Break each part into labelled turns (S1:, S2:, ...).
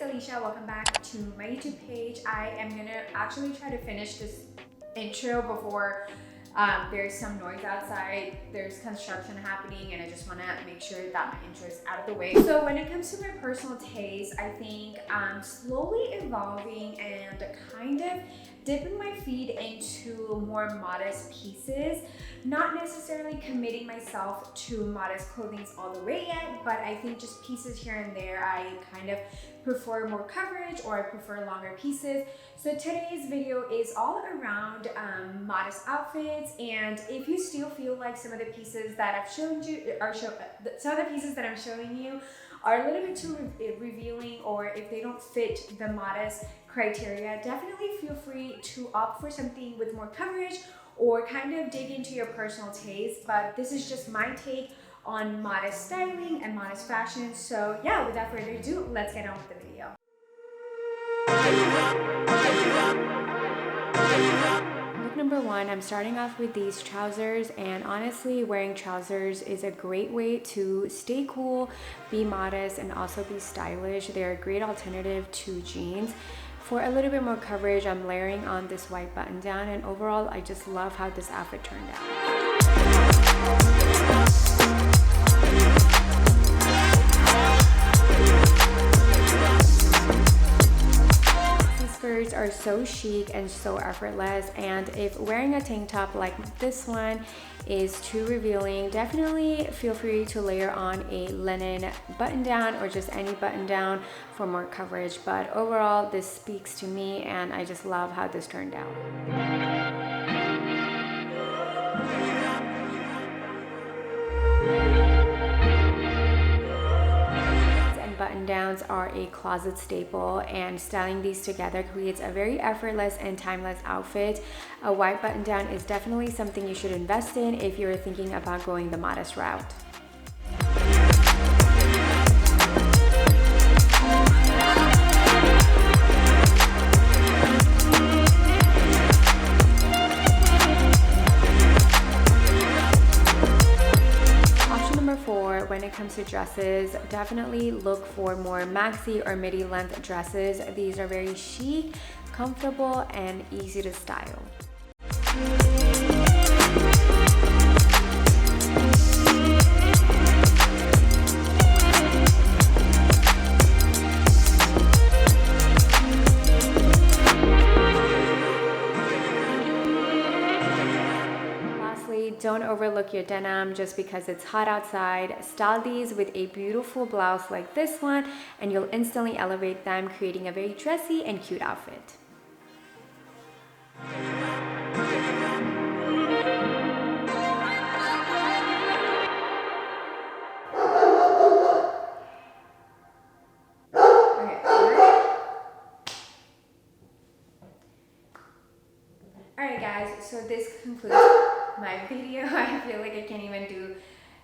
S1: it's Alicia. Welcome back to my YouTube page. I am gonna actually try to finish this intro before there's some noise outside. There's construction happening and I just wanna make sure that my intro is out of the way. So when it comes to my personal taste, I think I'm slowly evolving and kind of dipping my feet into more modest pieces. Not necessarily committing myself to modest clothing all the way yet, but I think just pieces here and there. I kind of prefer more coverage or I prefer longer pieces. So today's video is all around modest outfits, and if you still feel like some of the pieces that I've shown you some of the pieces that I'm showing you are a little bit too revealing, or if they don't fit the modest criteria, definitely feel free to opt for something with more coverage or kind of dig into your personal taste. But this is just my take on modest styling and modest fashion. So yeah, without further ado, let's get on with the video. Look number one, I'm starting off with these trousers, and honestly, wearing trousers is a great way to stay cool, be modest, and also be stylish. They're a great alternative to jeans. For a little bit more coverage, I'm layering on this white button down, and overall, I just love how this outfit turned out. Skirts are so chic and so effortless, and if wearing a tank top like this one is too revealing, definitely feel free to layer on a linen button down or just any button down for more coverage. But overall, this speaks to me and I just love how this turned out. Button downs are a closet staple, and styling these together creates a very effortless and timeless outfit. A white button down is definitely something you should invest in if you're thinking about going the modest route. When it comes to dresses, definitely look for more maxi or midi length dresses. These are very chic, comfortable, and easy to style. Don't overlook your denim just because it's hot outside. Style these with a beautiful blouse like this one, and you'll instantly elevate them, creating a very dressy and cute outfit. Alright guys, so this concludes my video. I feel like I can't even do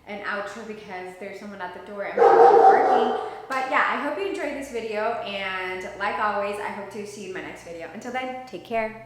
S1: an outro because there's someone at the door and I'm working. But yeah, I hope you enjoyed this video, and like always, I hope to see you in my next video. Until then, take care.